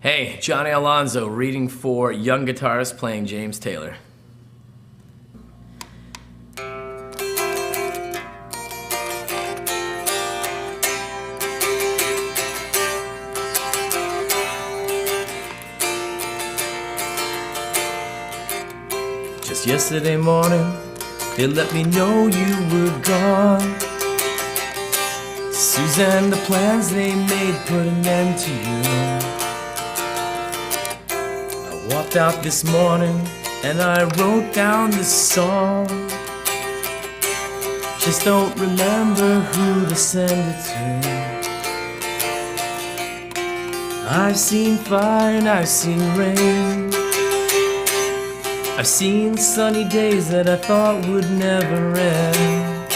Hey, Johnny Alonso reading for young guitarist playing James Taylor. Just yesterday morning, they let me know you were gone. Suzanne, the plans they made put an end to you. I walked out this morning and I wrote down this song. Just don't remember who to send it to. I've seen fire and I've seen rain. I've seen sunny days that I thought would never end.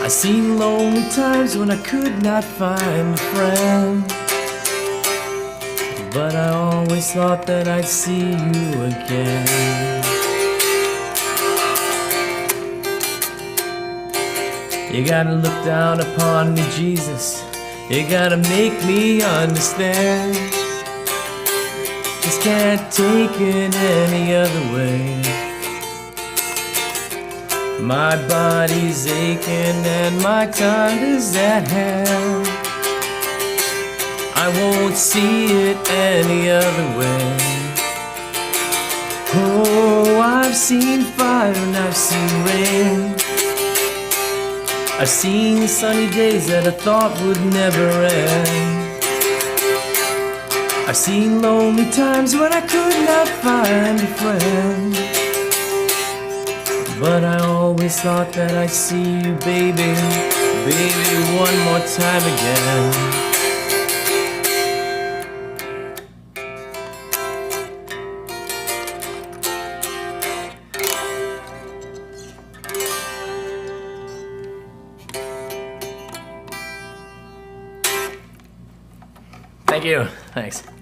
I've seen lonely times when I could not find a friend. But I always thought that I'd see you again. You gotta look down upon me, Jesus. You gotta make me understand. Just can't take it any other way. My body's aching and my time is at hand. I won't see it any other way. Oh, I've seen fire and I've seen rain. I've seen sunny days that I thought would never end. I've seen lonely times when I could not find a friend. But I always thought that I'd see you, baby, baby, one more time again. Thank you. Thanks.